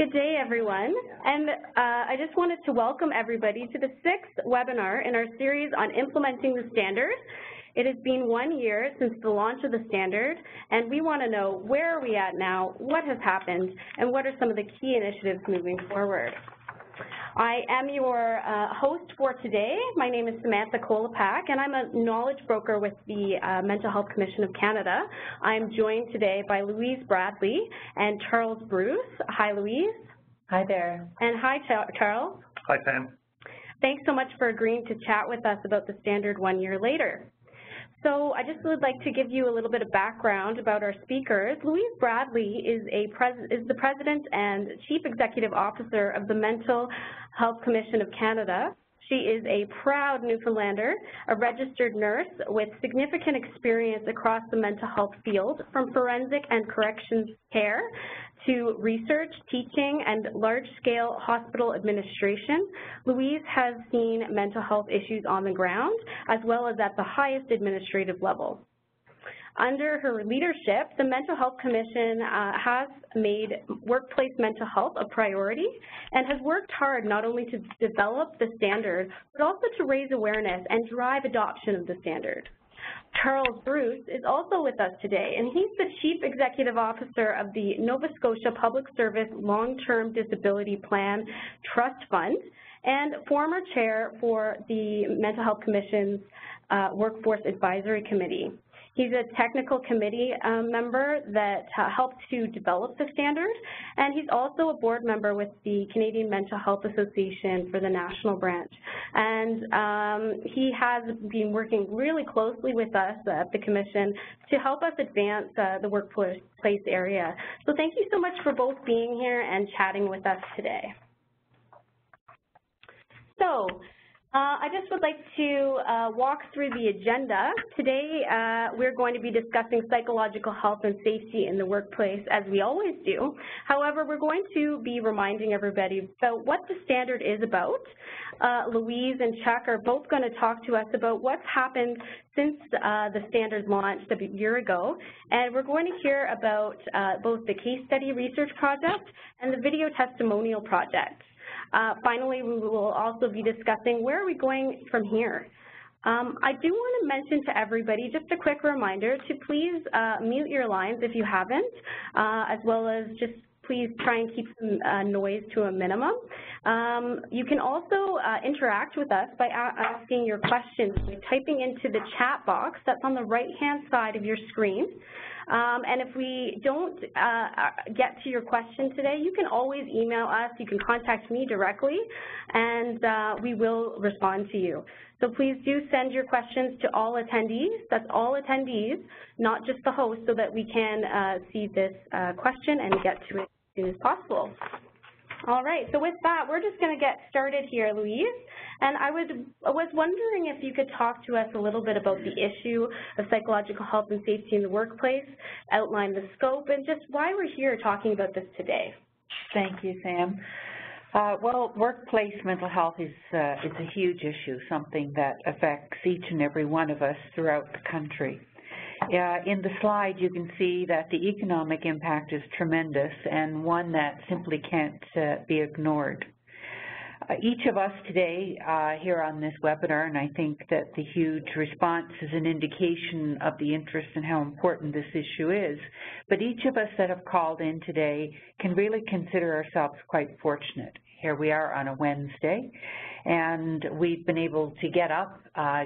Good day, everyone. And I just wanted to welcome everybody to the 6th webinar in our series on implementing the standard. It has been 1 year since the launch of the standard, and we want to know where are we at now, what has happened, and what are some of the key initiatives moving forward. I am your host for today. My name is Samantha Kolopak, and I'm a knowledge broker with the Mental Health Commission of Canada. I'm joined today by Louise Bradley and Charles Bruce. Hi, Louise. Hi there. And hi, Charles. Hi, Sam. Thanks so much for agreeing to chat with us about the standard 1 year later. So I just would like to give you a little bit of background about our speakers. Louise Bradley is the President and Chief Executive Officer of the Mental Health Commission of Canada. She is a proud Newfoundlander, a registered nurse with significant experience across the mental health field, from forensic and corrections care to research, teaching, and large-scale hospital administration. Louise has seen mental health issues on the ground, as well as at the highest administrative level. Under her leadership, the Mental Health Commission has made workplace mental health a priority and has worked hard not only to develop the standard, but also to raise awareness and drive adoption of the standard. Charles Bruce is also with us today, and he's the Chief Executive Officer of the Nova Scotia Public Service Long-Term Disability Plan Trust Fund and former chair for the Mental Health Commission's Workforce Advisory Committee. He's a technical committee member that helped to develop the standard, and he's also a board member with the Canadian Mental Health Association for the national branch. And he has been working really closely with us at the Commission to help us advance the workplace area. So thank you so much for both being here and chatting with us today. So, I just would like to walk through the agenda. Today, we're going to be discussing psychological health and safety in the workplace, as we always do. However, we're going to be reminding everybody about what the standard is about. Louise and Chuck are both going to talk to us about what's happened since the standard launched a year ago, and we're going to hear about both the case study research project and the video testimonial project. Finally, we will also be discussing where are we going from here. I do want to mention to everybody, just a quick reminder to please mute your lines if you haven't, as well as just please try and keep some noise to a minimum. You can also interact with us by asking your questions by typing into the chat box that's on the right-hand side of your screen. And if we don't get to your question today, you can always email us. You can contact me directly, and we will respond to you. So please do send your questions to all attendees. That's all attendees, not just the host, so that we can see this question and get to it as soon as possible. All right, so with that, we're just going to get started here, Louise. And I was wondering if you could talk to us a little bit about the issue of psychological health and safety in the workplace, outline the scope, and just why we're here talking about this today. Thank you, Sam. Well, workplace mental health is a huge issue, something that affects each and every one of us throughout the country. In the slide, you can see that the economic impact is tremendous and one that simply can't be ignored. Each of us today here on this webinar, and I think that the huge response is an indication of the interest in how important this issue is, but each of us that have called in today can really consider ourselves quite fortunate. Here we are on a Wednesday, and we've been able to get up,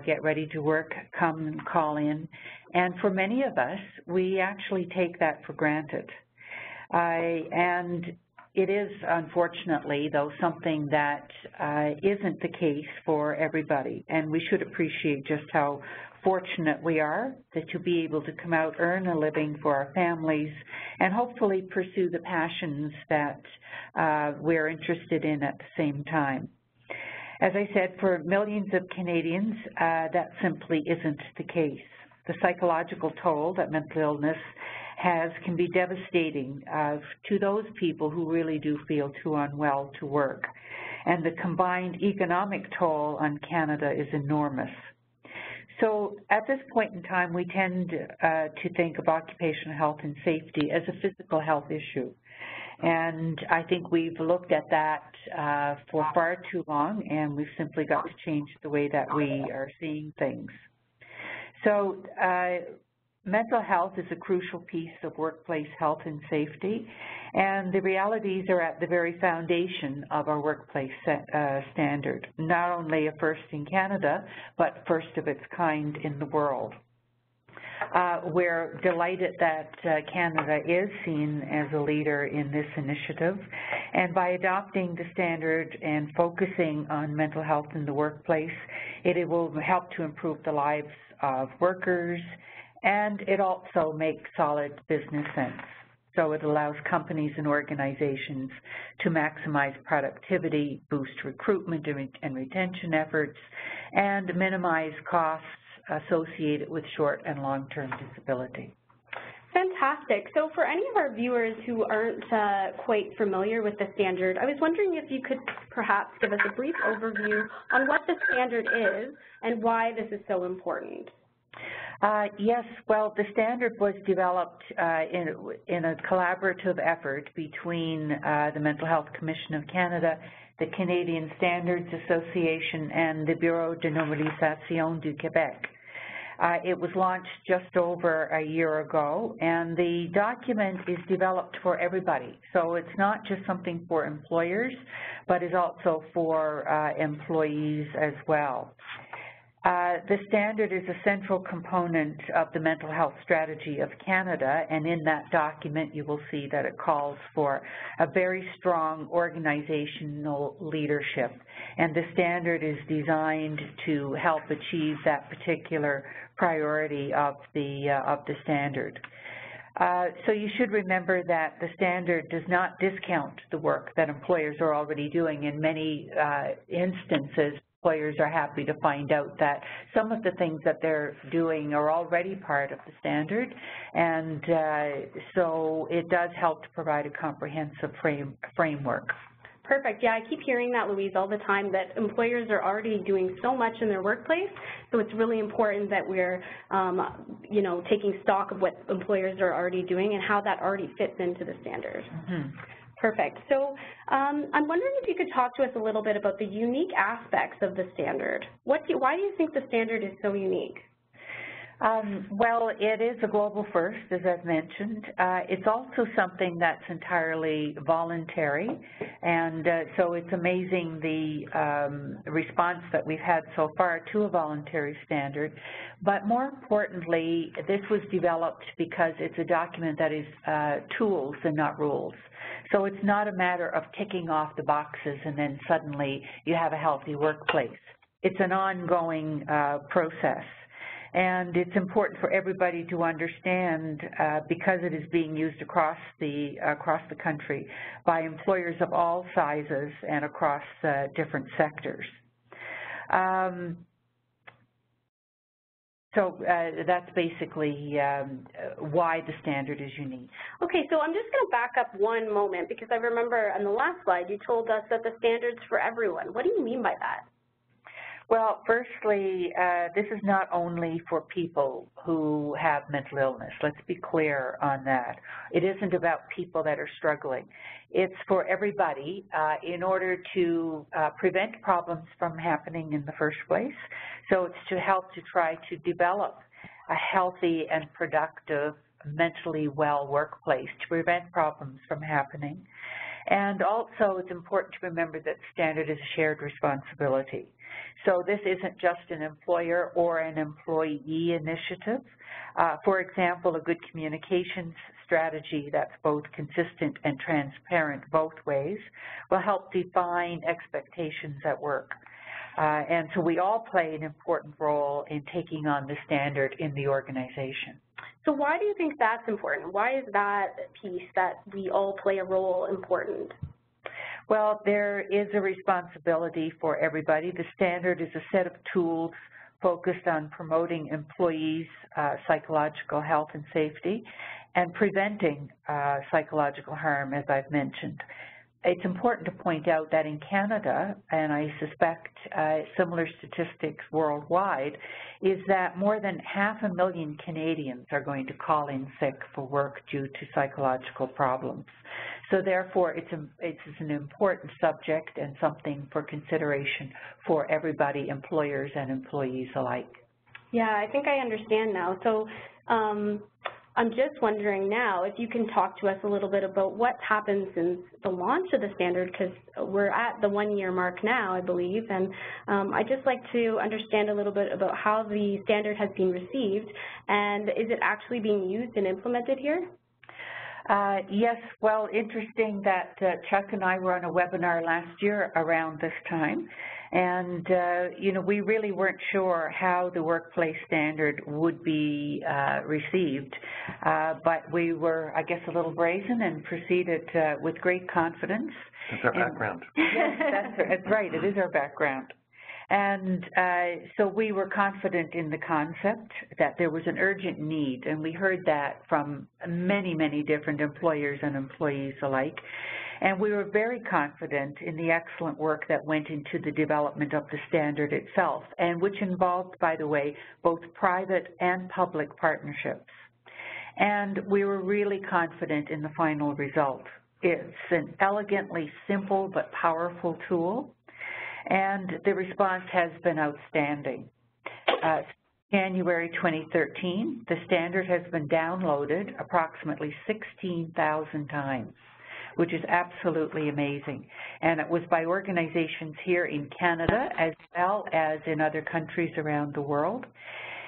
get ready to work, come and call in, and for many of us, we actually take that for granted. And it is, unfortunately, though, something that isn't the case for everybody, and we should appreciate just how fortunate we are to be able to come out, earn a living for our families, and hopefully pursue the passions that we're interested in at the same time. As I said, for millions of Canadians, that simply isn't the case. The psychological toll that mental illness can be devastating to those people who really do feel too unwell to work. And the combined economic toll on Canada is enormous. So at this point in time, we tend to think of occupational health and safety as a physical health issue. And I think we've looked at that for far too long, and we've simply got to change the way that we are seeing things. So mental health is a crucial piece of workplace health and safety, and the realities are at the very foundation of our workplace standard, not only a first in Canada, but first of its kind in the world. We're delighted that Canada is seen as a leader in this initiative, and by adopting the standard and focusing on mental health in the workplace, it will help to improve the lives of workers, and it also makes solid business sense. So it allows companies and organizations to maximize productivity, boost recruitment and retention efforts, and minimize costs associated with short and long-term disability. Fantastic. So for any of our viewers who aren't quite familiar with the standard, I was wondering if you could perhaps give us a brief overview on what the standard is and why this is so important. Yes, well, the standard was developed in a collaborative effort between the Mental Health Commission of Canada, the Canadian Standards Association, and the Bureau de Normalisation du Québec. It was launched just over a year ago, and the document is developed for everybody. So it's not just something for employers, but is also for employees as well. The standard is a central component of the mental health strategy of Canada, and in that document you will see that it calls for a very strong organizational leadership, and the standard is designed to help achieve that particular priority of the standard. So you should remember that the standard does not discount the work that employers are already doing. In many instances, employers are happy to find out that some of the things that they're doing are already part of the standard, and so it does help to provide a comprehensive framework. Perfect. Yeah, I keep hearing that, Louise, all the time, that employers are already doing so much in their workplace, so it's really important that we're, you know, taking stock of what employers are already doing and how that already fits into the standard. Mm-hmm. Perfect. So I'm wondering if you could talk to us a little bit about the unique aspects of the standard. Why do you think the standard is so unique? Well, it is a global first, as I've mentioned. It's also something that's entirely voluntary, and so it's amazing the response that we've had so far to a voluntary standard. But more importantly, this was developed because it's a document that is tools and not rules. So it's not a matter of ticking off the boxes and then suddenly you have a healthy workplace. It's an ongoing process. And it's important for everybody to understand because it is being used across the country by employers of all sizes and across different sectors. So that's basically why the standard is unique. Okay, so I'm just going to back up one moment because I remember on the last slide you told us that the standard's for everyone. What do you mean by that? Well, firstly, this is not only for people who have mental illness. Let's be clear on that. It isn't about people that are struggling. It's for everybody in order to prevent problems from happening in the first place. So it's to help to try to develop a healthy and productive, mentally well workplace to prevent problems from happening. And also it's important to remember that standard is a shared responsibility. So this isn't just an employer or an employee initiative. For example, a good communications strategy that's both consistent and transparent both ways will help define expectations at work. And so we all play an important role in taking on the standard in the organization. So why do you think that's important? Why is that piece that we all play a role important? Well, there is a responsibility for everybody. The standard is a set of tools focused on promoting employees' psychological health and safety and preventing psychological harm, as I've mentioned. it's important to point out that in Canada, and I suspect similar statistics worldwide, is that more than 500,000 Canadians are going to call in sick for work due to psychological problems. So therefore, it's an important subject and something for consideration for everybody, employers and employees alike. Yeah, I think I understand now. So I'm just wondering now if you can talk to us a little bit about what's happened since the launch of the standard, because we're at the 1-year mark now, I believe, and I'd just like to understand a little bit about how the standard has been received, and is it actually being used and implemented here? Yes, well, interesting that Chuck and I were on a webinar last year around this time, and you know, we really weren't sure how the workplace standard would be received, but we were, I guess, a little brazen and proceeded with great confidence. That's our background. Yes, that's right, it is our background. And so we were confident in the concept that there was an urgent need, and we heard that from many, many different employers and employees alike. And we were very confident in the excellent work that went into the development of the standard itself, and which involved, by the way, both private and public partnerships. And we were really confident in the final result. It's an elegantly simple but powerful tool, and the response has been outstanding. January 2013, the standard has been downloaded approximately 16,000 times, which is absolutely amazing. And it was by organizations here in Canada as well as in other countries around the world.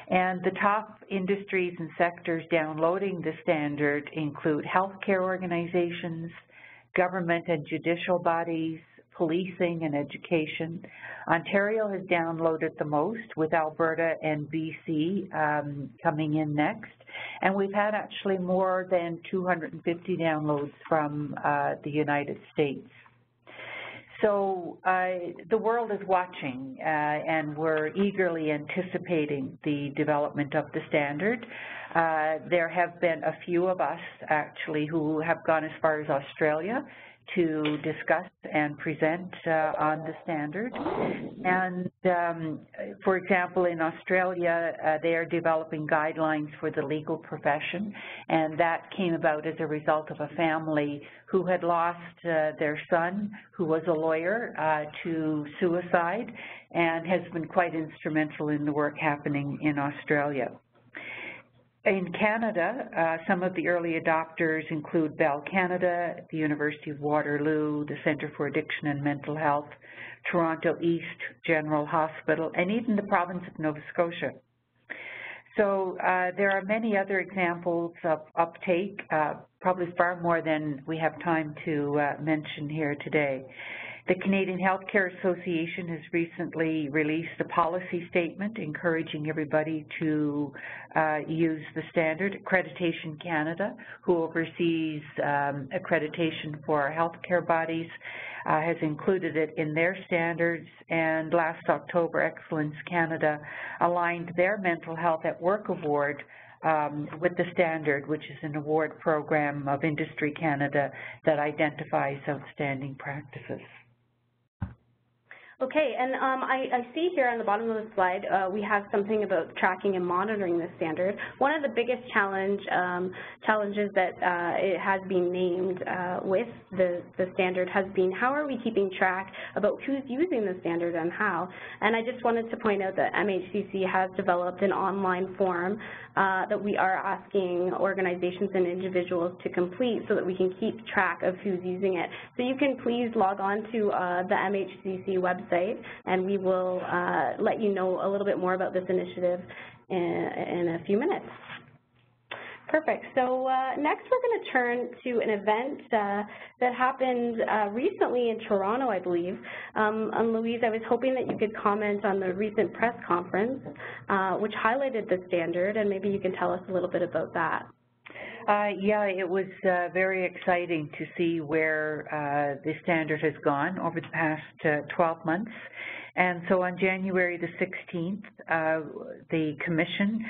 And the top industries and sectors downloading the standard include healthcare organizations, government and judicial bodies, policing and education. Ontario has downloaded the most, with Alberta and BC coming in next. And we've had actually more than 250 downloads from the United States. So the world is watching, and we're eagerly anticipating the development of the standard. There have been a few of us, actually, who have gone as far as Australia to discuss and present on the standard. And for example, in Australia, they are developing guidelines for the legal profession, and that came about as a result of a family who had lost their son, who was a lawyer, to suicide, and has been quite instrumental in the work happening in Australia. In Canada, some of the early adopters include Bell Canada, the University of Waterloo, the Centre for Addiction and Mental Health, Toronto East General Hospital, and even the province of Nova Scotia. So there are many other examples of uptake, probably far more than we have time to mention here today. The Canadian Healthcare Association has recently released a policy statement encouraging everybody to use the standard. Accreditation Canada, who oversees accreditation for our healthcare bodies, has included it in their standards, and last October, Excellence Canada aligned their Mental Health at Work Award with the standard, which is an award program of Industry Canada that identifies outstanding practices. Okay, and I see here on the bottom of the slide we have something about tracking and monitoring the standard. One of the biggest challenges that it has been named with the standard has been, how are we keeping track about who's using the standard and how? And I just wanted to point out that MHCC has developed an online form that we are asking organizations and individuals to complete so that we can keep track of who's using it. So you can please log on to the MHCC website, and we will let you know a little bit more about this initiative in a few minutes. Perfect. So next we're going to turn to an event that happened recently in Toronto, I believe. Louise, I was hoping that you could comment on the recent press conference, which highlighted the standard, and maybe you can tell us a little bit about that. Yeah, it was very exciting to see where the standard has gone over the past 12 months. And so on January the 16th, the Commission,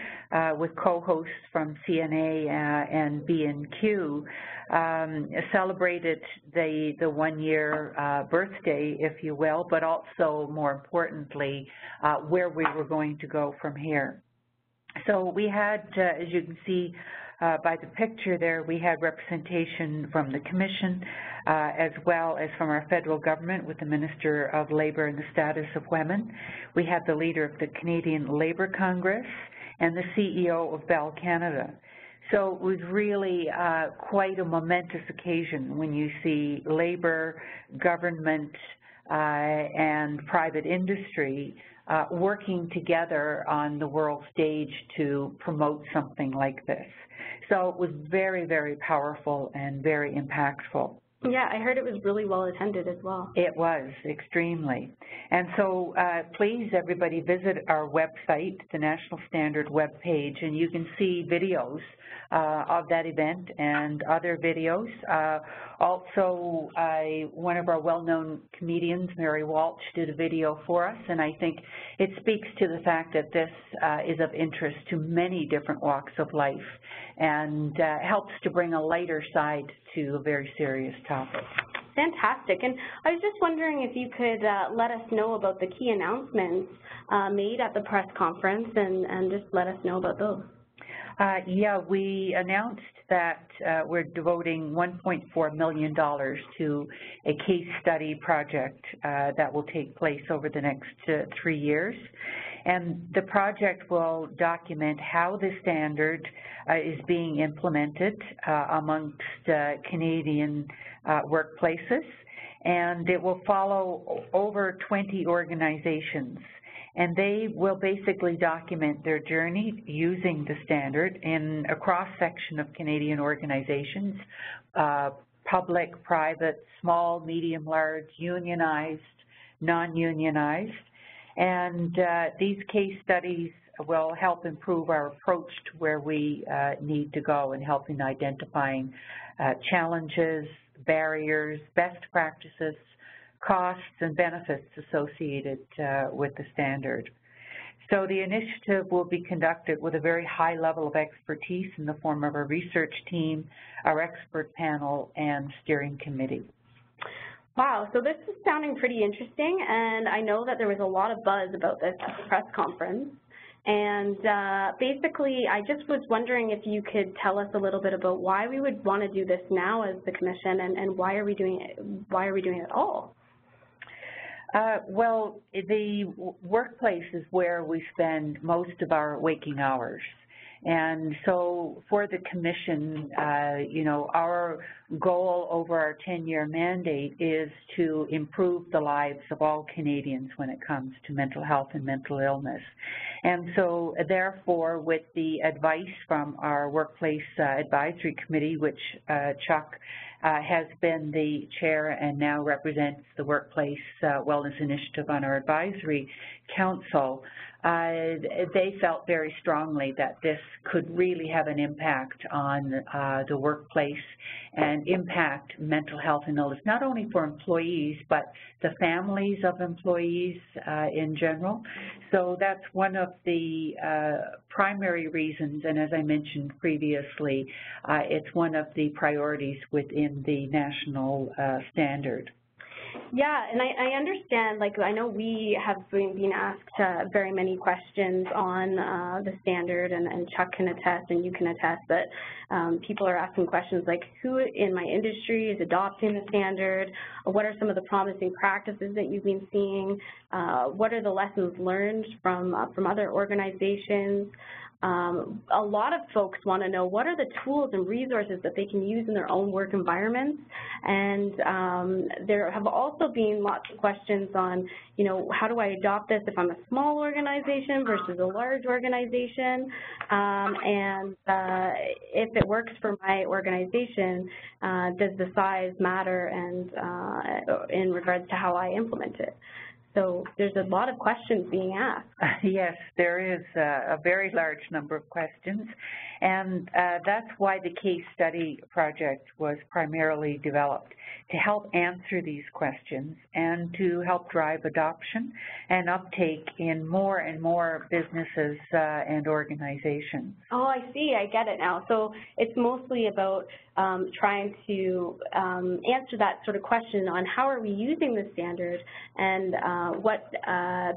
with co-hosts from CNA and B&Q, celebrated the 1-year birthday, if you will, but also, more importantly, where we were going to go from here. So we had, as you can see by the picture there, we had representation from the Commission as well as from our federal government with the Minister of Labour and the Status of Women. We had the leader of the Canadian Labour Congress and the CEO of Bell Canada. So it was really quite a momentous occasion when you see Labour, government, and private industry working together on the world stage to promote something like this. So it was very, very powerful and very impactful. Yeah, I heard it was really well attended as well. It was, extremely. And so please, everybody, visit our website, the National Standard webpage, and you can see videos of that event and other videos. Also, one of our well-known comedians, Mary Walsh, did a video for us, and I think it speaks to the fact that this is of interest to many different walks of life and helps to bring a lighter side to a very serious topic. Fantastic. And I was just wondering if you could let us know about the key announcements made at the press conference and just let us know about those. Yeah, we announced that we're devoting $1.4 million to a case study project that will take place over the next 3 years. And the project will document how the standard is being implemented amongst Canadian workplaces, and it will follow over 20 organizations. And they will basically document their journey using the standard in a cross-section of Canadian organizations, public, private, small, medium, large, unionized, non-unionized. And these case studies will help improve our approach to where we need to go in helping identifying challenges, barriers, best practices, costs and benefits associated with the standard. So the initiative will be conducted with a very high level of expertise in the form of a research team, our expert panel, and steering committee. Wow, so this is sounding pretty interesting, and I know that there was a lot of buzz about this at the press conference. And basically, I just was wondering if you could tell us a little bit about why we would want to do this now as the Commission, and why are we doing it? Why are we doing it at all? Well, the workplace is where we spend most of our waking hours. And so for the Commission, you know, our goal over our 10-year mandate is to improve the lives of all Canadians when it comes to mental health and mental illness. And so therefore, with the advice from our Workplace Advisory Committee, which Chuck has been the chair and now represents the Workplace Wellness Initiative on our Advisory Council, they felt very strongly that this could really have an impact on the workplace and impact mental health and illness, not only for employees, but the families of employees in general. So that's one of the primary reasons, and as I mentioned previously, it's one of the priorities within the national standard. Yeah, and I understand, like, I know we have been asked very many questions on the standard, and Chuck can attest and you can attest that people are asking questions like, who in my industry is adopting the standard? What are some of the promising practices that you've been seeing? What are the lessons learned from other organizations? A lot of folks want to know what are the tools and resources that they can use in their own work environments, and there have also been lots of questions on, you know, how do I adopt this if I'm a small organization versus a large organization, and if it works for my organization, does the size matter, and in regards to how I implement it? So there's a lot of questions being asked. Yes, there is a very large number of questions, and that's why the case study project was primarily developed, to help answer these questions and to help drive adoption and uptake in more and more businesses and organizations. Oh, I see. I get it now. So it's mostly about trying to answer that sort of question on how are we using the standard and what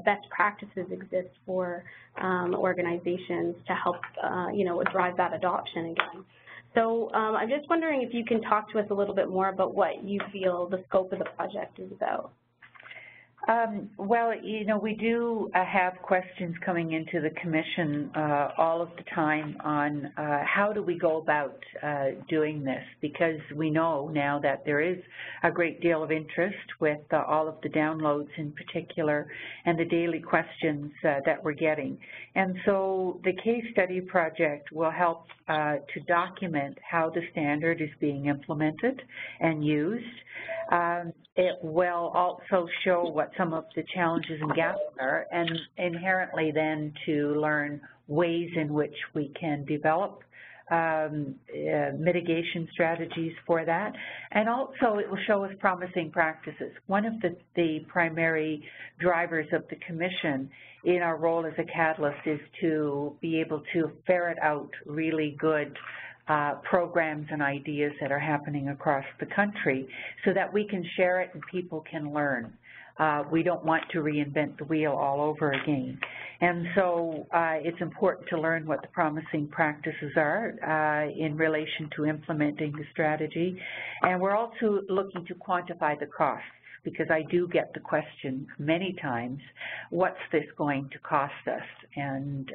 best practices exist for organizations to help, drive that adoption again. So I'm just wondering if you can talk to us a little bit more about what you feel the scope of the project is about. Well, we do have questions coming into the Commission all of the time on how do we go about doing this, because we know now that there is a great deal of interest with all of the downloads in particular and the daily questions that we're getting. And so the case study project will help to document how the standard is being implemented and used. It will also show what some of the challenges and gaps are, and inherently then to learn ways in which we can develop mitigation strategies for that. And also it will show us promising practices. One of the primary drivers of the Commission in our role as a catalyst is to be able to ferret out really good programs and ideas that are happening across the country so that we can share it and people can learn. We don't want to reinvent the wheel all over again. And so it's important to learn what the promising practices are in relation to implementing the strategy. And we're also looking to quantify the costs, because I do get the question many times, what's this going to cost us? And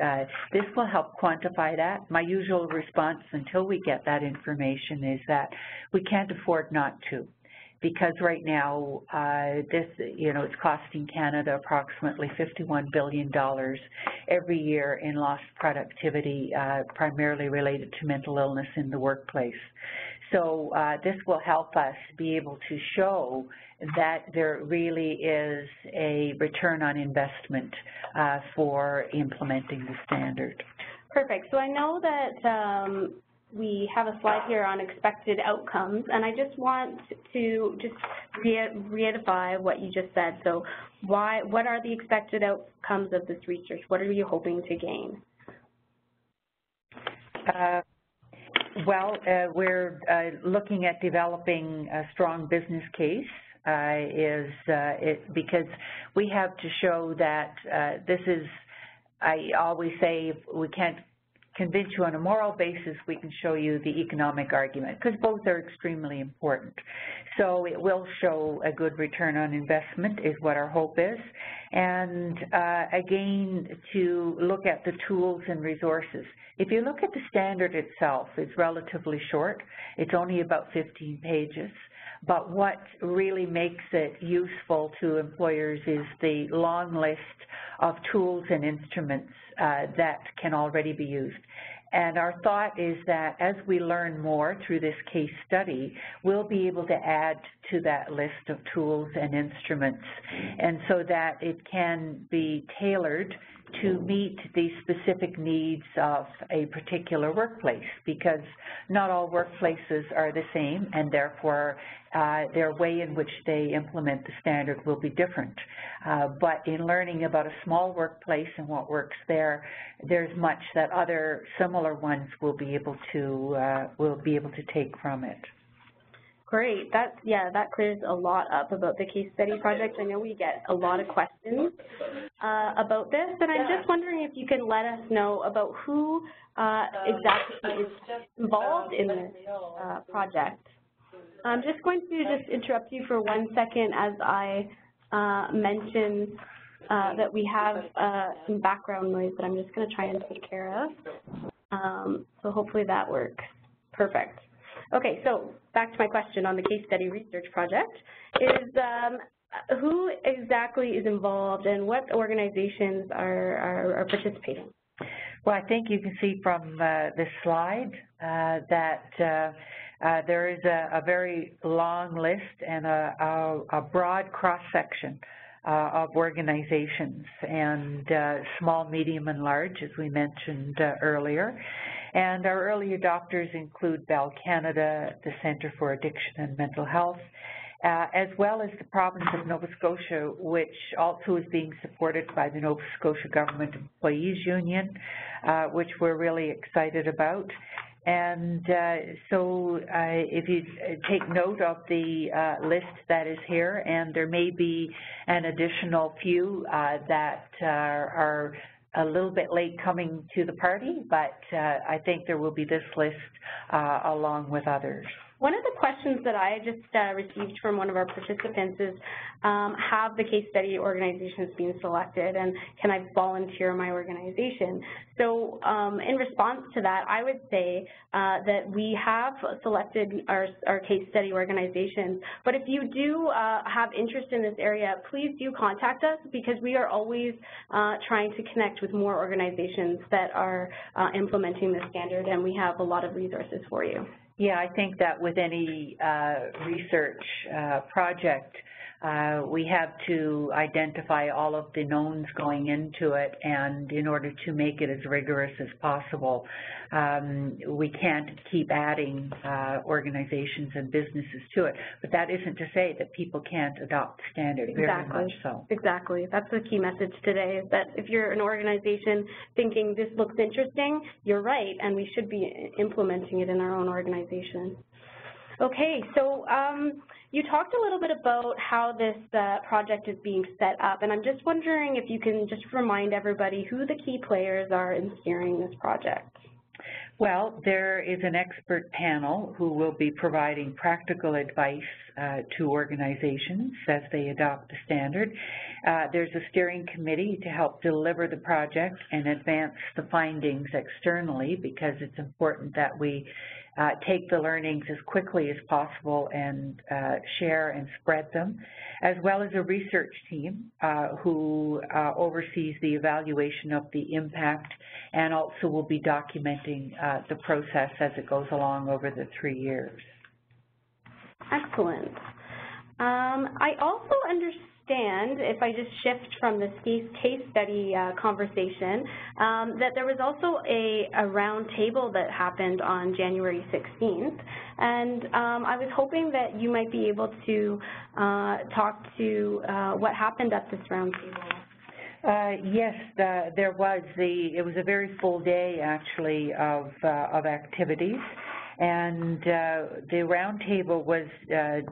this will help quantify that. My usual response until we get that information is that we can't afford not to, because right now it's costing Canada approximately $51 billion every year in lost productivity, primarily related to mental illness in the workplace. So this will help us be able to show that there really is a return on investment for implementing the standard. Perfect. So I know that we have a slide here on expected outcomes, and I just want to reiterate what you just said. So what are the expected outcomes of this research? What are you hoping to gain? We're looking at developing a strong business case, because we have to show that this is, I always say, if we can't convince you on a moral basis, we can show you the economic argument, because both are extremely important. So it will show a good return on investment is what our hope is. And again, to look at the tools and resources. If you look at the standard itself, it's relatively short. It's only about 15 pages. But what really makes it useful to employers is the long list of tools and instruments that can already be used. And our thought is that as we learn more through this case study, we'll be able to add to that list of tools and instruments, and so that it can be tailored to meet the specific needs of a particular workplace, because not all workplaces are the same, and therefore their way in which they implement the standard will be different. But in learning about a small workplace and what works there, there's much that other similar ones will be able to take from it. Great. That clears a lot up about the case study project. I know we get a lot of questions about this, and I'm just wondering if you can let us know about who exactly is involved in this project. I'm just going to interrupt you for 1 second as I mention that we have some background noise that I'm just going to try and take care of. So hopefully that works. Perfect. Okay, so back to my question on the case study research project is who exactly is involved and what organizations are participating? Well, I think you can see from this slide that there is a very long list and a broad cross-section of organizations, and small, medium, and large, as we mentioned earlier. And our early adopters include Bell Canada, the Centre for Addiction and Mental Health, as well as the province of Nova Scotia, which also is being supported by the Nova Scotia Government Employees Union, which we're really excited about. And so if you take note of the list that is here, and there may be an additional few that are a little bit late coming to the party, but I think there will be this list along with others. One of the questions that I just received from one of our participants is, have the case study organizations been selected, and can I volunteer my organization? So in response to that, I would say that we have selected our case study organizations, but if you do have interest in this area, please do contact us, because we are always trying to connect with more organizations that are implementing the standard, and we have a lot of resources for you. Yeah, I think that with any research project, we have to identify all of the knowns going into it, and in order to make it as rigorous as possible, we can't keep adding organizations and businesses to it. But that isn't to say that people can't adopt the standard. Exactly. Very much so. Exactly. That's the key message today, is that if you're an organization thinking this looks interesting, you're right, and we should be implementing it in our own organization. Okay, so you talked a little bit about how this project is being set up, and I'm just wondering if you can just remind everybody who the key players are in steering this project. Well, there is an expert panel who will be providing practical advice to organizations as they adopt the standard. There's a steering committee to help deliver the project and advance the findings externally, because it's important that we take the learnings as quickly as possible and share and spread them, as well as a research team who oversees the evaluation of the impact, and also will be documenting the process as it goes along over the 3 years. Excellent. I also understand, if I just shift from this case study conversation, that there was also a round table that happened on January 16th, and I was hoping that you might be able to talk to what happened at this round table. Yes, there was. It was a very full day, actually, of activities. And the roundtable was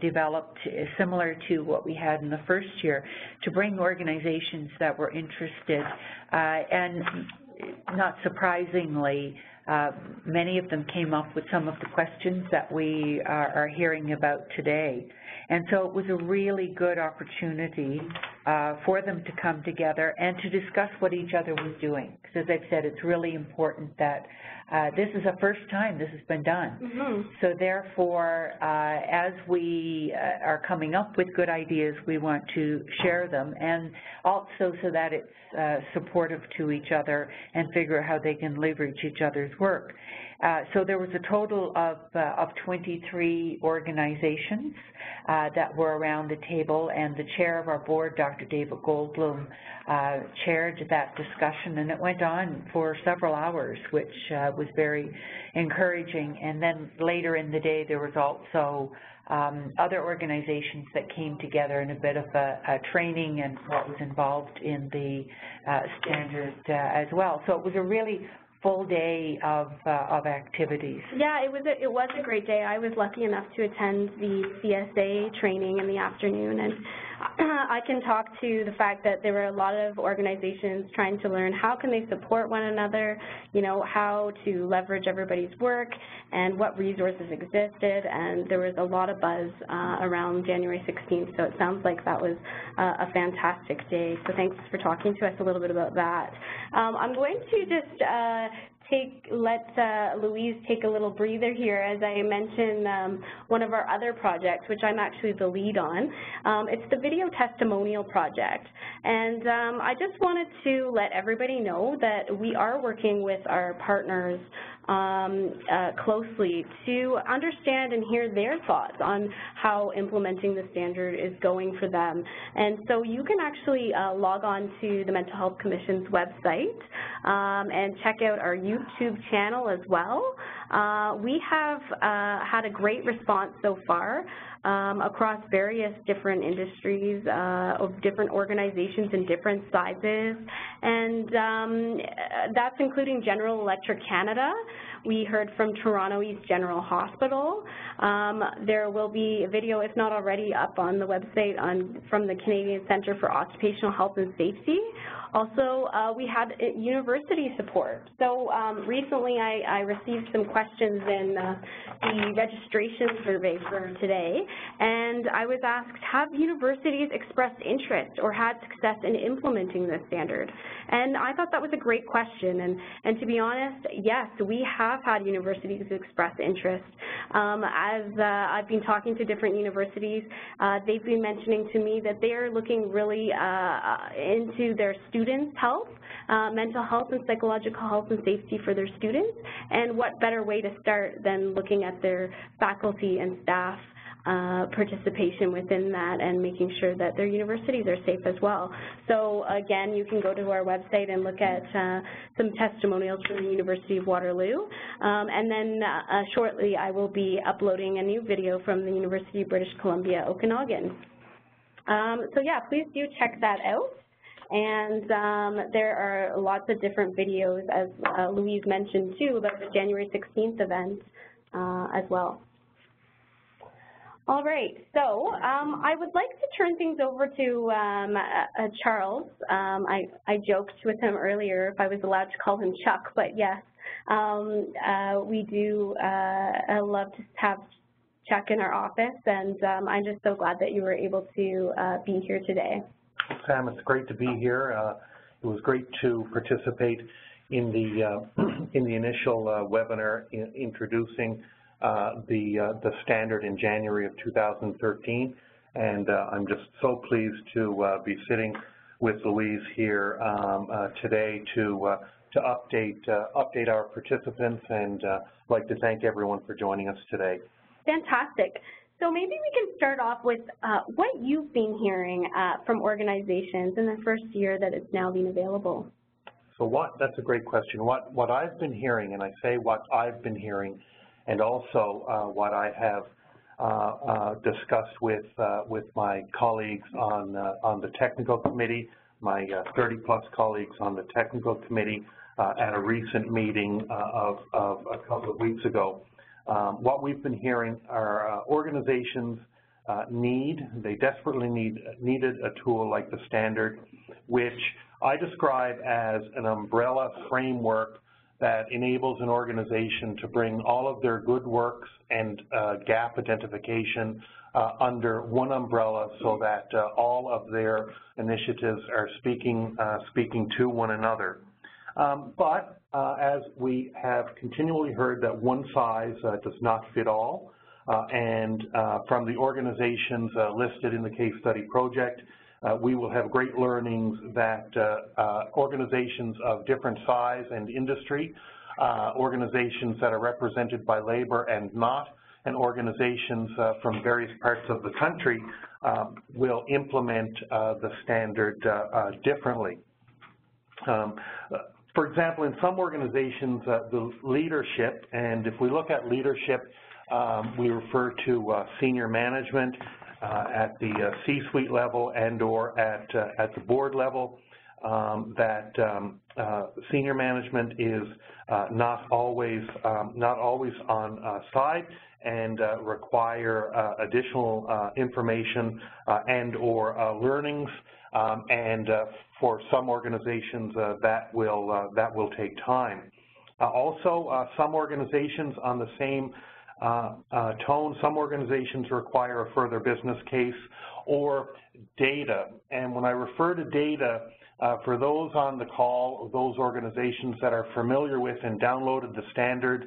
developed similar to what we had in the first year, to bring organizations that were interested, and not surprisingly, many of them came up with some of the questions that we are hearing about today. And so it was a really good opportunity for them to come together and to discuss what each other was doing. Because as I've said, it's really important that this is the first time this has been done. Mm-hmm. So therefore, as we are coming up with good ideas, we want to share them, and also so that it's supportive to each other and figure out how they can leverage each other's work. So there was a total of 23 organizations that were around the table, and the chair of our board, Dr. David Goldblum, chaired that discussion, and it went on for several hours, which was very encouraging. And then later in the day, there was also other organizations that came together in a bit of a training and what was involved in the standard as well. So it was a really full day of activities. Yeah, it was a great day. I was lucky enough to attend the CSA training in the afternoon, and I can talk to the fact that there were a lot of organizations trying to learn how can they support one another, you know, how to leverage everybody's work and what resources existed, and there was a lot of buzz around January 16th, so it sounds like that was a fantastic day. So thanks for talking to us a little bit about that. I'm going to just let Louise take a little breather here as I mention one of our other projects, which I'm actually the lead on. It's the video testimonial project. And I just wanted to let everybody know that we are working with our partners closely to understand and hear their thoughts on how implementing the standard is going for them. And so you can actually log on to the Mental Health Commission's website and check out our YouTube channel as well. We have had a great response so far across various different industries of different organizations in different sizes, and that's including General Electric Canada. We heard from Toronto East General Hospital. There will be a video, if not already, up on the website from the Canadian Centre for Occupational Health and Safety. Also, we had university support. So recently I received some questions in the registration survey for today, and I was asked, have universities expressed interest or had success in implementing this standard? And I thought that was a great question, and to be honest, yes, we have had universities express interest. As I've been talking to different universities, they've been mentioning to me that they are looking really into their students' health, mental health and psychological health and safety for their students, and what better way to start than looking at their faculty and staff participation within that and making sure that their universities are safe as well. So again, you can go to our website and look at some testimonials from the University of Waterloo, and then shortly I will be uploading a new video from the University of British Columbia, Okanagan. So yeah, please do check that out. And there are lots of different videos, as Louise mentioned too, about the January 16th event as well. All right, so I would like to turn things over to Charles. I joked with him earlier if I was allowed to call him Chuck, but yes, we do love to have Chuck in our office, and I'm just so glad that you were able to be here today. Sam, it's great to be here. It was great to participate in the initial webinar introducing the standard in January of 2013, and I'm just so pleased to be sitting with Louise here today to update our participants, and I'd like to thank everyone for joining us today. Fantastic. So maybe we can start off with what you've been hearing from organizations in the first year that it's now been available. So that's a great question. What I've been hearing, and I say what I've been hearing, and also what I have discussed with my colleagues on the technical committee, my 30-plus colleagues on the technical committee at a recent meeting of a couple of weeks ago. What we've been hearing are organizations they desperately needed a tool like the standard, which I describe as an umbrella framework that enables an organization to bring all of their good works and gap identification under one umbrella, so that all of their initiatives are speaking to one another. But as we have continually heard, that one size does not fit all, and from the organizations listed in the case study project, we will have great learnings that organizations of different size and industry, organizations that are represented by labor and not, and organizations from various parts of the country will implement the standard differently. For example, in some organizations, the leadership, and if we look at leadership, we refer to senior management at the C-suite level and or at the board level, that senior management is not always on side and require additional information and or learnings, and for some organizations that will take time. Also, some organizations on the same tone, some organizations require a further business case or data. And when I refer to data, For those on the call, those organizations that are familiar with and downloaded the standard,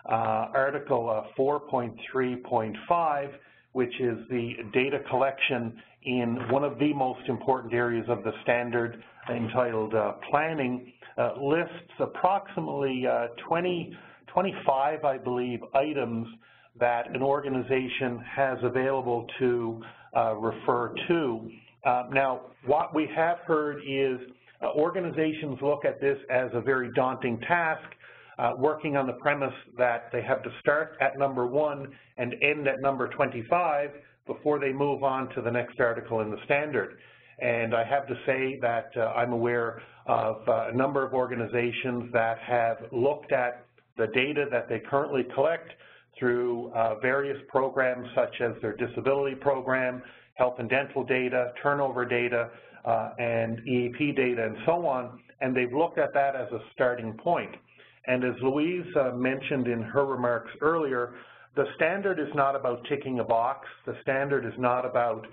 Article 4.3.5, which is the data collection in one of the most important areas of the standard, entitled planning, lists approximately 25, I believe, items that an organization has available to refer to. Now, what we have heard is organizations look at this as a very daunting task, working on the premise that they have to start at number 1 and end at number 25 before they move on to the next article in the standard. And I have to say that I'm aware of a number of organizations that have looked at the data that they currently collect through various programs such as their disability program, health and dental data, turnover data, and EAP data, and so on, and they've looked at that as a starting point. And as Louise mentioned in her remarks earlier, the standard is not about ticking a box. The standard is not about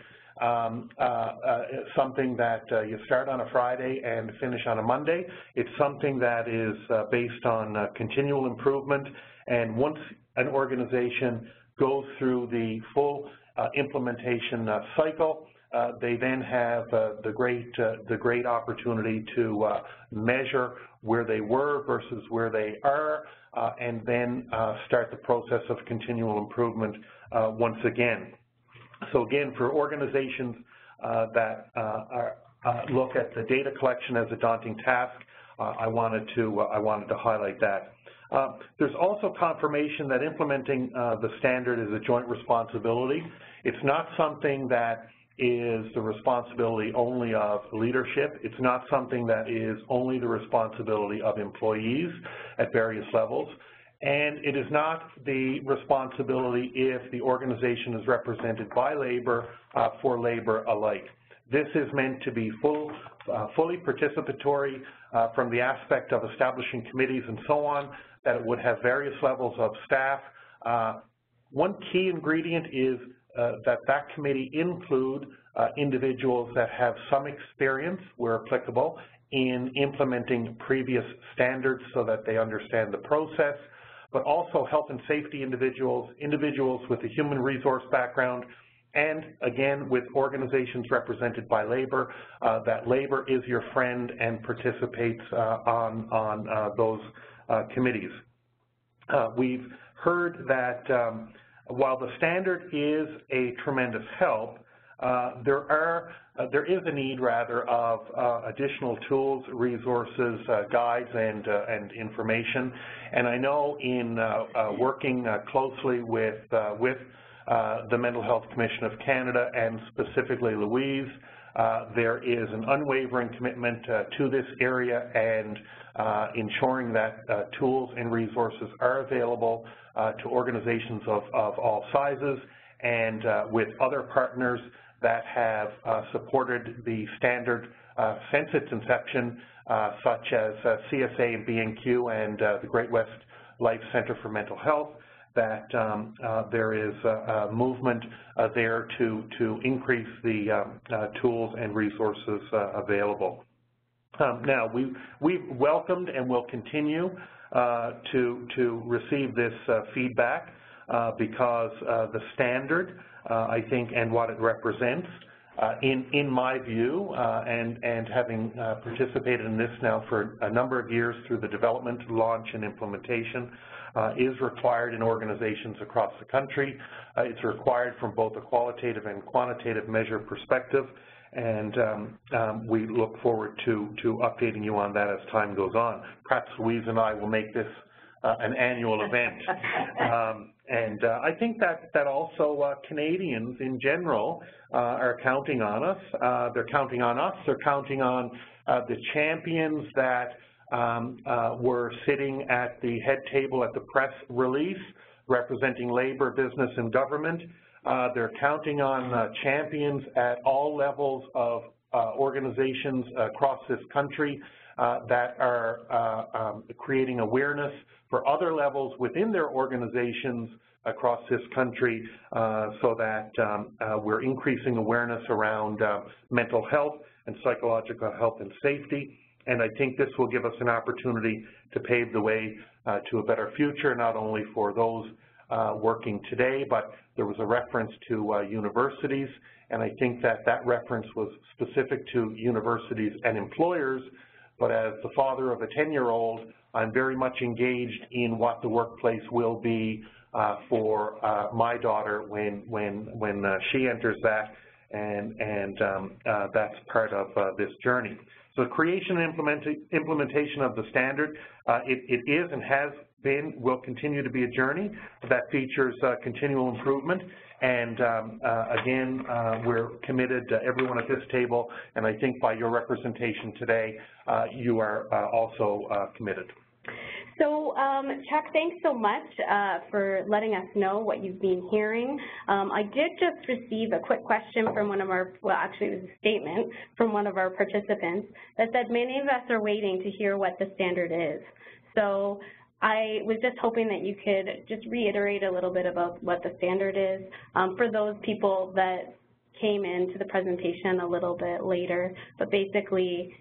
something that you start on a Friday and finish on a Monday. It's something that is based on continual improvement, and once an organization goes through the full implementation cycle, they then have the great opportunity to measure where they were versus where they are, and then start the process of continual improvement once again. So again, for organizations that look at the data collection as a daunting task, I wanted to highlight that. There's also confirmation that implementing the standard is a joint responsibility. It's not something that is the responsibility only of leadership. It's not something that is only the responsibility of employees at various levels. And it is not the responsibility if the organization is represented by labor for labor alike. This is meant to be fully participatory from the aspect of establishing committees and so on, that it would have various levels of staff. One key ingredient is that committee include individuals that have some experience, where applicable, in implementing previous standards so that they understand the process, but also health and safety individuals, individuals with a human resource background, and again, with organizations represented by labor, that labor is your friend and participates on those committees. We've heard that while the standard is a tremendous help, there is a need, rather, of additional tools, resources, guides, and information. And I know in working closely with the Mental Health Commission of Canada, and specifically Louise, there is an unwavering commitment to this area, and ensuring that tools and resources are available to organizations of all sizes, and with other partners that have supported the standard since its inception, such as CSA and B&Q and the Great West Life Center for Mental Health, that there is a movement there to increase the tools and resources available. Now, we've welcomed and will continue to receive this feedback because the standard, I think, and what it represents, in my view, and having participated in this now for a number of years through the development, launch, and implementation, is required in organizations across the country. It's required from both a qualitative and quantitative measure perspective, and we look forward to updating you on that as time goes on. Perhaps Louise and I will make this an annual event. And I think that also Canadians in general are counting on us. They're counting on us. They're counting on the champions that were sitting at the head table at the press release, representing labor, business, and government. They're counting on champions at all levels of organizations across this country that are creating awareness for other levels within their organizations across this country so that we're increasing awareness around mental health and psychological health and safety. And I think this will give us an opportunity to pave the way to a better future, not only for those working today, but there was a reference to universities, and I think that that reference was specific to universities and employers, but as the father of a 10-year-old, I'm very much engaged in what the workplace will be for my daughter when she enters that, and that's part of this journey. So creation and implementation of the standard, it is and has been, will continue to be a journey that features continual improvement. And again, we're committed, everyone at this table, and I think by your representation today, you are also committed. So, Chuck, thanks so much for letting us know what you've been hearing. I did just receive a quick question from one of our, well, actually it was a statement from one of our participants that said many of us are waiting to hear what the standard is. So I was just hoping that you could just reiterate a little bit about what the standard is for those people that came into the presentation a little bit later, but basically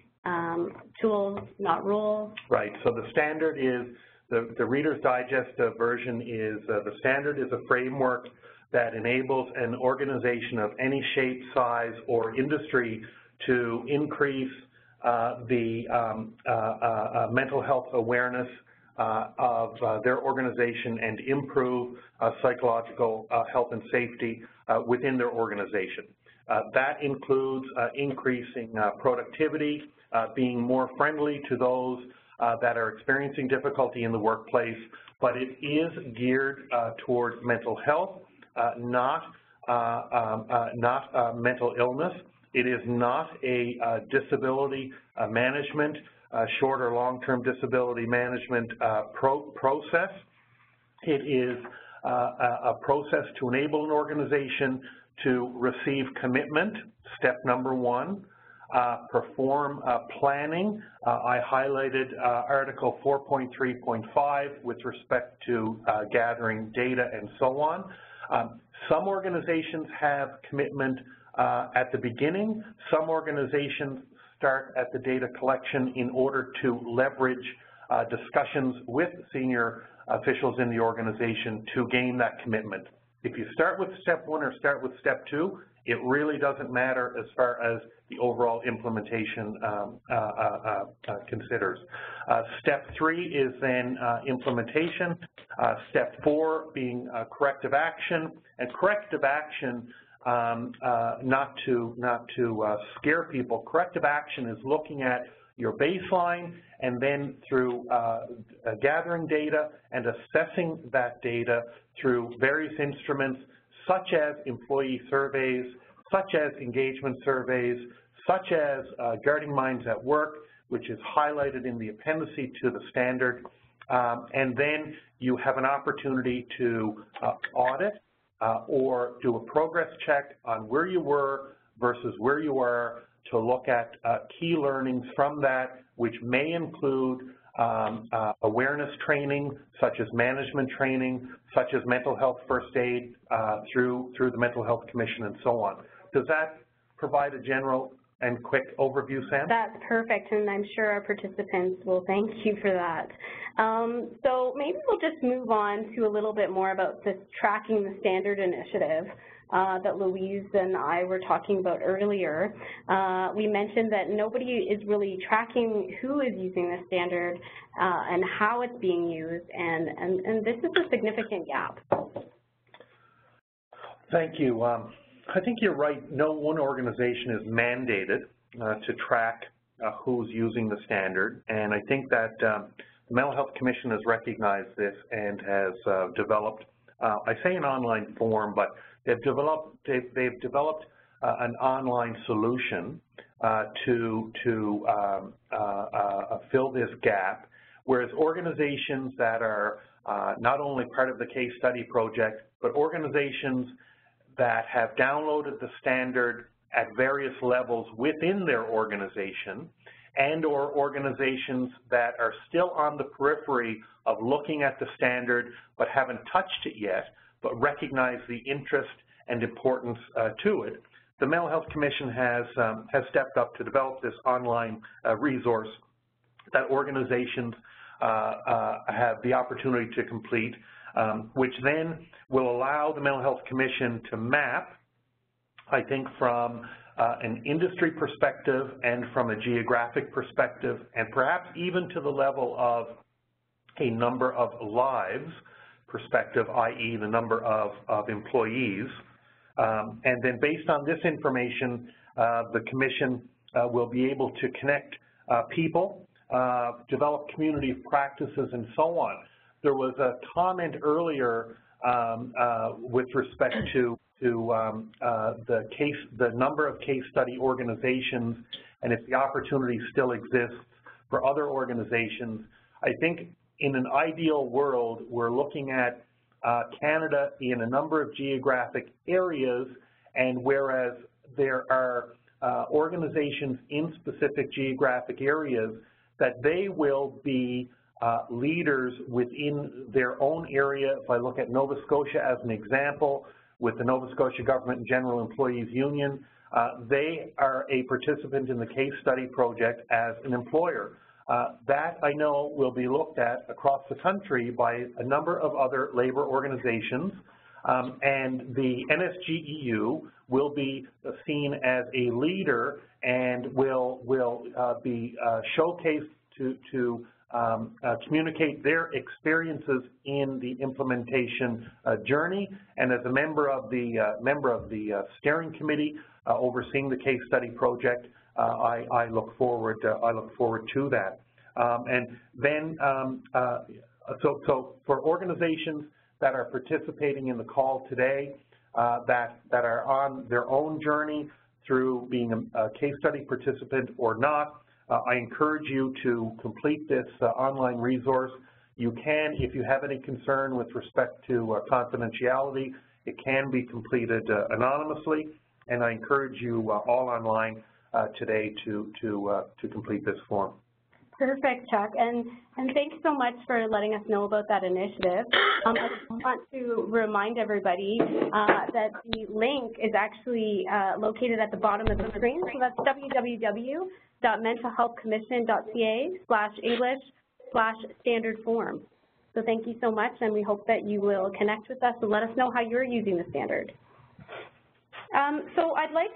tools, not rules. Right, so the standard is, the Reader's Digest version is, the standard is a framework that enables an organization of any shape, size, or industry to increase the mental health awareness of their organization and improve psychological health and safety within their organization. That includes increasing productivity, being more friendly to those that are experiencing difficulty in the workplace, but it is geared towards mental health, not mental illness. It is not a disability management, short or long-term disability management process. It is a process to enable an organization to receive commitment, step number one, perform planning. I highlighted Article 4.3.5 with respect to gathering data and so on. Some organizations have commitment at the beginning. Some organizations start at the data collection in order to leverage discussions with senior officials in the organization to gain that commitment. If you start with step one or start with step two, it really doesn't matter as far as the overall implementation considers. Step three is then implementation. Step four being corrective action. And corrective action, not to scare people, corrective action is looking at your baseline and then through gathering data and assessing that data through various instruments such as employee surveys, such as engagement surveys, such as Guarding Minds at Work, which is highlighted in the appendices to the standard, and then you have an opportunity to audit or do a progress check on where you were versus where you are to look at key learnings from that, which may include awareness training, such as management training, such as mental health first aid through the Mental Health Commission and so on. Does that provide a general and quick overview, Sam? That's perfect, and I'm sure our participants will thank you for that. So maybe we'll just move on to a little bit more about this Tracking the Standard initiative that Louise and I were talking about earlier. We mentioned that nobody is really tracking who is using the standard and how it's being used, and this is a significant gap. Thank you. I think you're right. No one organization is mandated to track who's using the standard, and I think that the Mental Health Commission has recognized this and has developed, I say an online form, but they've developed an online solution to fill this gap, whereas organizations that are not only part of the case study project, but organizations that have downloaded the standard at various levels within their organization, and or organizations that are still on the periphery of looking at the standard but haven't touched it yet, but recognize the interest and importance to it, the Mental Health Commission has stepped up to develop this online resource that organizations have the opportunity to complete, which then will allow the Mental Health Commission to map, I think, from an industry perspective and from a geographic perspective, and perhaps even to the level of a number of lives perspective, i.e. the number of employees. And then based on this information, the Commission will be able to connect people, develop community practices, and so on. There was a comment earlier with respect to the number of case study organizations, and if the opportunity still exists for other organizations. I think in an ideal world, we're looking at Canada in a number of geographic areas, and whereas there are organizations in specific geographic areas, that they will be leaders within their own area. If I look at Nova Scotia as an example, with the Nova Scotia Government and General Employees Union, they are a participant in the case study project as an employer. That, I know, will be looked at across the country by a number of other labor organizations, and the NSGEU will be seen as a leader and will be showcased to communicate their experiences in the implementation journey. And as a member of the steering committee overseeing the case study project, I look forward to that. And then, so for organizations that are participating in the call today, that are on their own journey through being a case study participant or not, I encourage you to complete this online resource. You can, if you have any concern with respect to confidentiality, it can be completed anonymously, and I encourage you all online today to complete this form. Perfect, Chuck, and thanks so much for letting us know about that initiative. I just want to remind everybody that the link is actually located at the bottom of the screen, so that's www.mentalhealthcommission.ca/English/standard form. So thank you so much, and we hope that you will connect with us and let us know how you're using the standard. So I'd like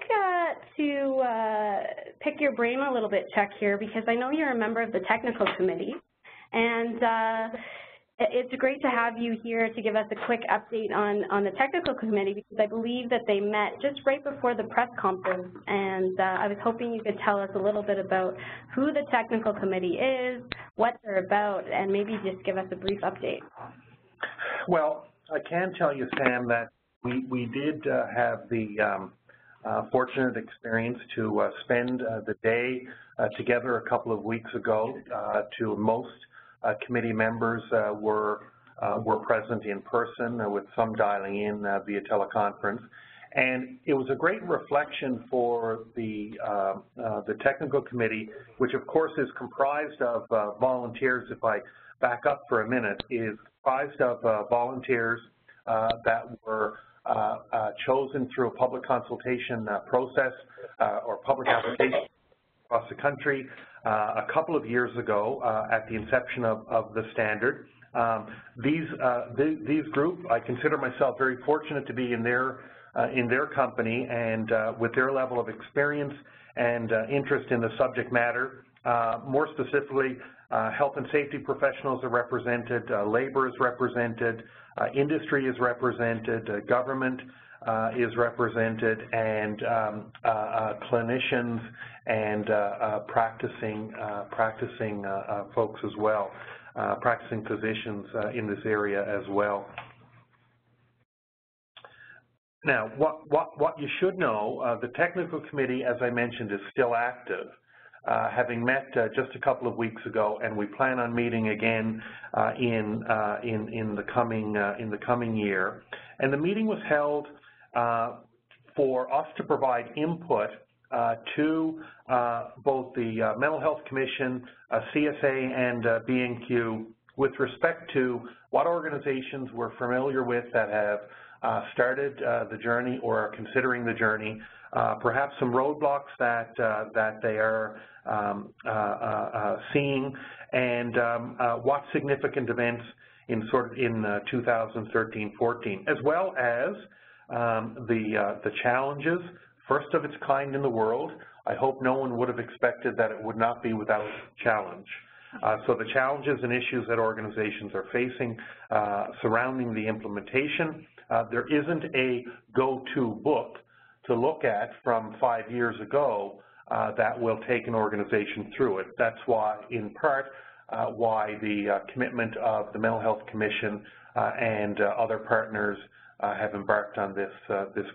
to pick your brain a little bit, Chuck, here, because I know you're a member of the technical committee, and it's great to have you here to give us a quick update on the technical committee, because I believe that they met just right before the press conference, and I was hoping you could tell us a little bit about who the technical committee is, what they're about, and maybe just give us a brief update. Well, I can tell you, Sam, that we did have the fortunate experience to spend the day together a couple of weeks ago. Most committee members were present in person, with some dialing in via teleconference, and it was a great reflection for the technical committee, which of course is comprised of volunteers. If I back up for a minute, is comprised of volunteers that were chosen through a public consultation process or public application across the country a couple of years ago at the inception of the standard. These group, I consider myself very fortunate to be in their company, and with their level of experience and interest in the subject matter. More specifically, health and safety professionals are represented, labor is represented, industry is represented, government is represented, and clinicians and practicing folks as well, practicing physicians in this area as well. Now, what you should know, the technical committee, as I mentioned, is still active. Having met just a couple of weeks ago, and we plan on meeting again in the coming year. And the meeting was held for us to provide input to both the Mental Health Commission, CSA, and B&Q with respect to what organizations we're familiar with that have started the journey or are considering the journey, perhaps some roadblocks that they are seeing, and what significant events in 2013-14, as well as the challenges, first of its kind in the world. I hope no one would have expected that it would not be without challenge. So the challenges and issues that organizations are facing surrounding the implementation. There isn't a go-to book to look at from 5 years ago that will take an organization through it. That's why, in part, why the commitment of the Mental Health Commission and other partners have embarked on this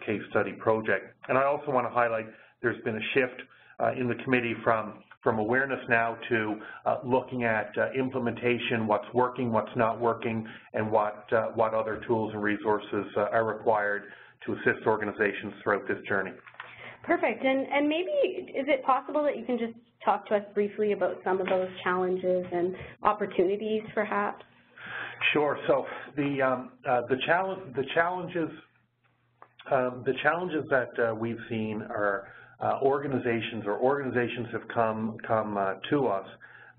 case study project. And I also want to highlight there's been a shift in the committee from awareness now to looking at implementation, what's working, what's not working, and what other tools and resources are required to assist organizations throughout this journey. Perfect. And maybe, is it possible that you can just talk to us briefly about some of those challenges and opportunities, perhaps? Sure. So the challenges that we've seen are organizations have come to us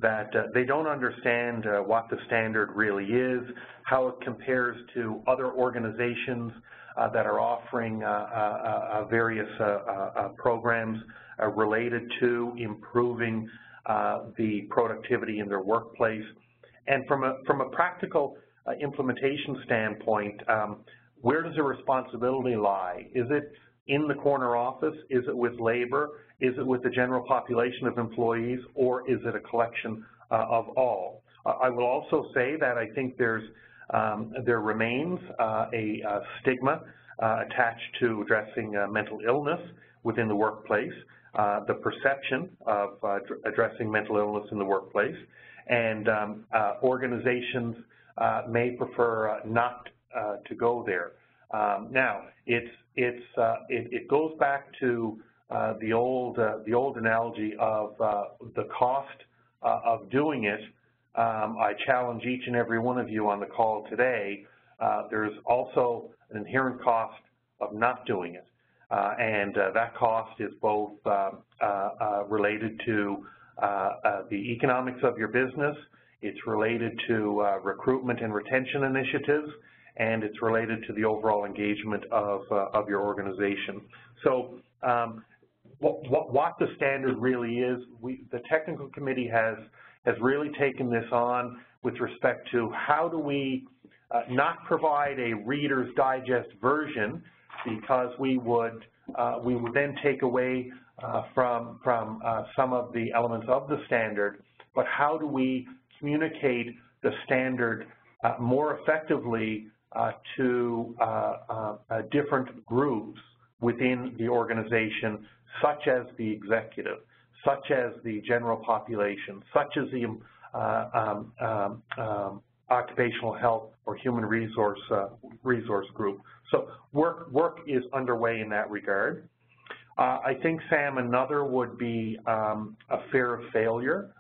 that they don't understand what the standard really is, how it compares to other organizations that are offering various programs related to improving the productivity in their workplace. And from a practical implementation standpoint, where does the responsibility lie? Is it in the corner office? Is it with labor? Is it with the general population of employees? Or is it a collection of all? I will also say that I think there remains a stigma attached to addressing mental illness within the workplace, the perception of addressing mental illness in the workplace, and organizations may prefer not to go there. Now, it goes back to the old analogy of the cost of doing it. I challenge each and every one of you on the call today. There's also an inherent cost of not doing it, and that cost is both related to the economics of your business. It's related to recruitment and retention initiatives, and it's related to the overall engagement of your organization. So what the standard really is, the technical committee has really taken this on with respect to how do we not provide a Reader's Digest version, because we would then take away from some of the elements of the standard, but how do we communicate the standard more effectively to different groups within the organization, such as the executive, such as the general population, such as the occupational health or human resource group. So work is underway in that regard. I think, Sam, another would be a fear of failure.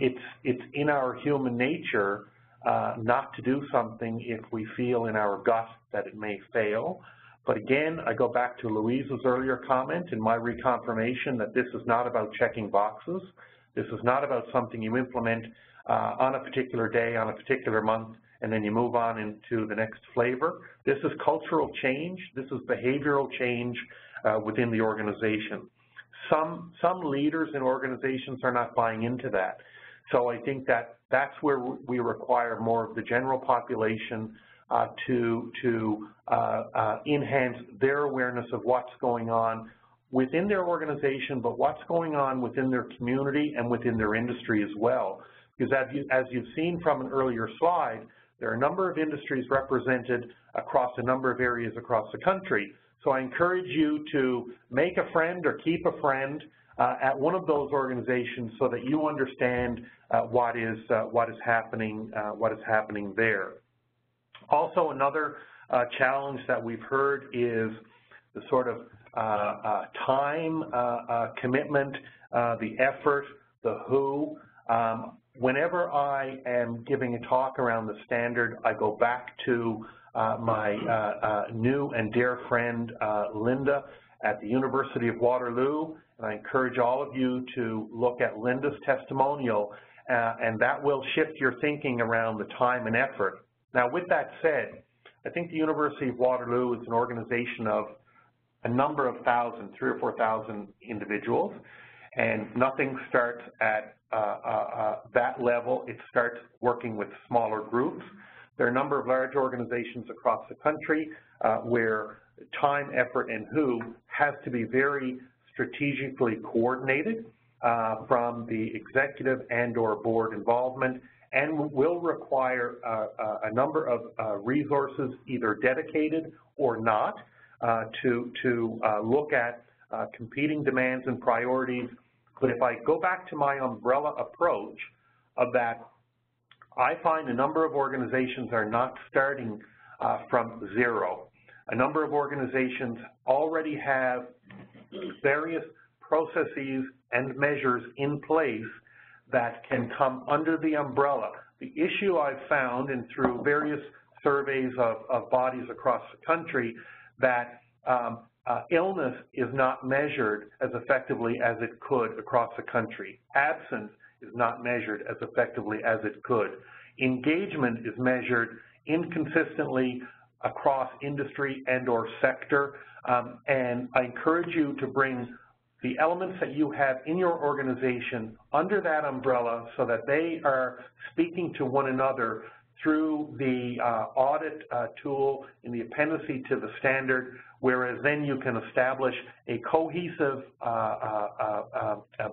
It's in our human nature not to do something if we feel in our gut that it may fail. But again, I go back to Louise's earlier comment and my reconfirmation that this is not about checking boxes. This is not about something you implement on a particular day, on a particular month, and then you move on into the next flavor. This is cultural change. This is behavioral change within the organization. Some leaders in organizations are not buying into that. So I think that's where we require more of the general population to enhance their awareness of what's going on within their organization, but what's going on within their community and within their industry as well. Because as you've seen from an earlier slide, there are a number of industries represented across a number of areas across the country. So I encourage you to make a friend or keep a friend at one of those organizations so that you understand what is happening there. Also, another challenge that we've heard is the sort of time commitment, the effort, the who. whenever I am giving a talk around the standard, I go back to my new and dear friend, Linda, at the University of Waterloo, and I encourage all of you to look at Linda's testimonial, and that will shift your thinking around the time and effort. Now, with that said, I think the University of Waterloo is an organization of a number of thousands, 3,000 or 4,000 individuals, and nothing starts at that level. It starts working with smaller groups. There are a number of large organizations across the country where time, effort, and who has to be very strategically coordinated from the executive and/or board involvement, and will require a number of resources, either dedicated or not, to look at competing demands and priorities. But if I go back to my umbrella approach of that, I find a number of organizations are not starting from zero. A number of organizations already have various processes and measures in place that can come under the umbrella. The issue I've found, and through various surveys of bodies across the country, that illness is not measured as effectively as it could across the country. Absence is not measured as effectively as it could. Engagement is measured inconsistently across industry and/or sector, and I encourage you to bring the elements that you have in your organization under that umbrella so that they are speaking to one another through the audit tool in the appendice to the standard, whereas then you can establish a cohesive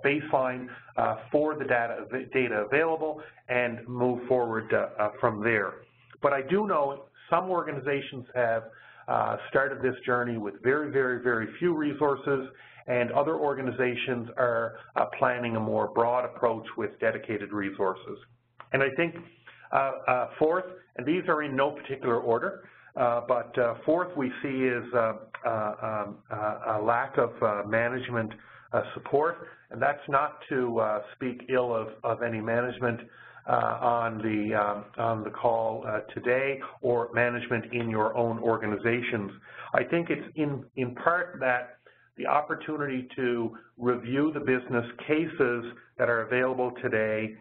baseline for the data available and move forward from there. But I do know some organizations have started this journey with very, very, very few resources, and other organizations are planning a more broad approach with dedicated resources. And I think fourth, and these are in no particular order, but fourth we see is a lack of management support, and that's not to speak ill of any management on the call today, or management in your own organizations. I think it's in part that the opportunity to review the business cases that are available today,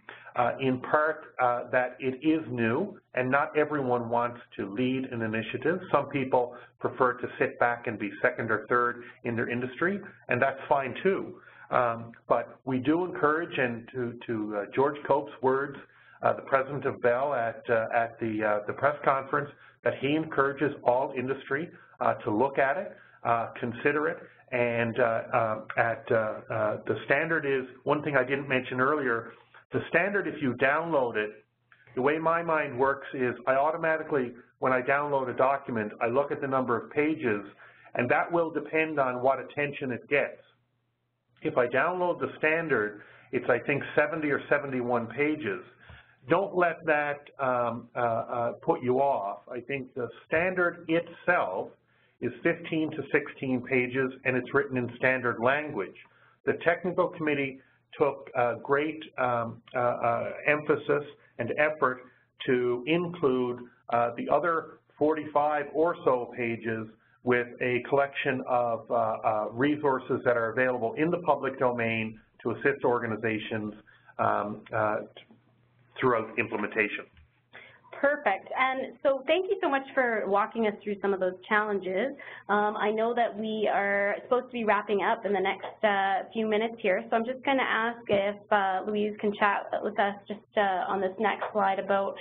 in part that it is new and not everyone wants to lead an initiative. Some people prefer to sit back and be second or third in their industry, and that's fine too. But we do encourage, and to George Cope's words, the president of Bell at the press conference, that he encourages all industry to look at it, consider it, and the standard is, one thing I didn't mention earlier, the standard, if you download it, the way my mind works is I automatically, when I download a document, I look at the number of pages, and that will depend on what attention it gets. If I download the standard, it's, I think, 70 or 71 pages. Don't let that put you off. I think the standard itself is 15 to 16 pages, and it's written in standard language. The technical committee took great emphasis and effort to include the other 45 or so pages with a collection of resources that are available in the public domain to assist organizations throughout implementation. Perfect. And so thank you so much for walking us through some of those challenges. I know that we are supposed to be wrapping up in the next few minutes here, so I'm just going to ask if Louise can chat with us just on this next slide about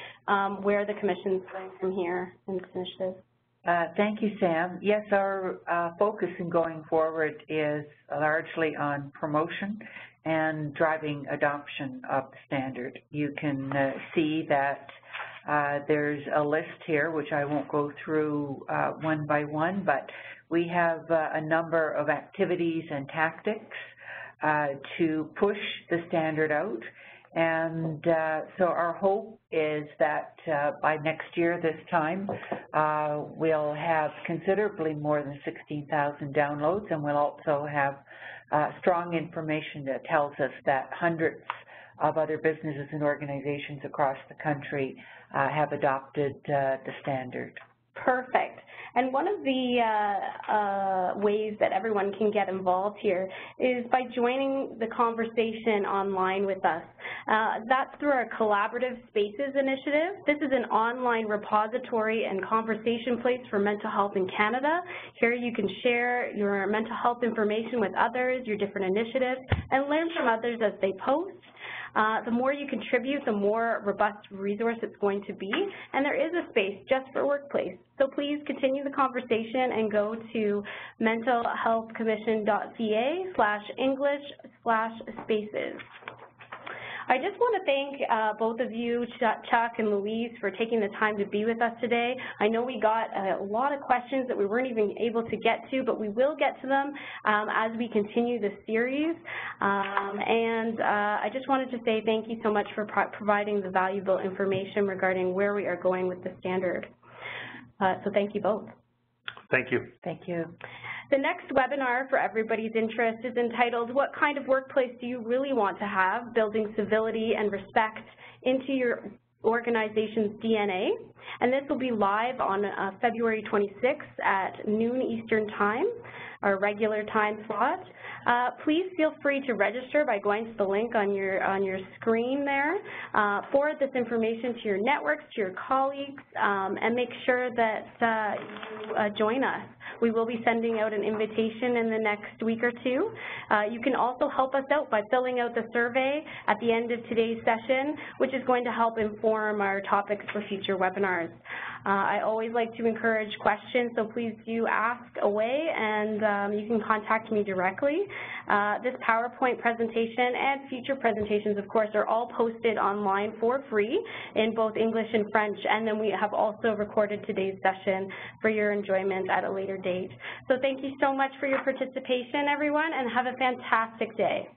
where the Commission's going from here in this initiative. Thank you, Sam. Yes, our focus in going forward is largely on promotion and driving adoption of the standard. You can see that there's a list here, which I won't go through one by one, but we have a number of activities and tactics to push the standard out. And so our hope is that by next year this time, we'll have considerably more than 16,000 downloads, and we'll also have strong information that tells us that hundreds of other businesses and organizations across the country have adopted the standard. Perfect. And one of the ways that everyone can get involved here is by joining the conversation online with us. That's through our Collaborative Spaces initiative. This is an online repository and conversation place for mental health in Canada. Here you can share your mental health information with others, your different initiatives, and learn from others as they post. The more you contribute, the more robust resource it's going to be, and there is a space just for workplace. So please continue the conversation and go to mentalhealthcommission.ca/English/spaces. I just want to thank both of you, Chuck and Louise, for taking the time to be with us today. I know we got a lot of questions that we weren't even able to get to, but we will get to them as we continue this series. I just wanted to say thank you so much for providing the valuable information regarding where we are going with the standard. So thank you both. Thank you. Thank you. The next webinar for everybody's interest is entitled, What Kind of Workplace Do You Really Want to Have? Building Civility and Respect into Your Organization's DNA. And this will be live on February 26th at noon Eastern Time, our regular time slot. Please feel free to register by going to the link on your screen there. Forward this information to your networks, to your colleagues, and make sure that you join us. We will be sending out an invitation in the next week or two. You can also help us out by filling out the survey at the end of today's session, which is going to help inform our topics for future webinars. I always like to encourage questions, so please do ask away, and you can contact me directly. This PowerPoint presentation and future presentations, of course, are all posted online for free in both English and French, and then we have also recorded today's session for your enjoyment at a later date. So thank you so much for your participation, everyone, and have a fantastic day.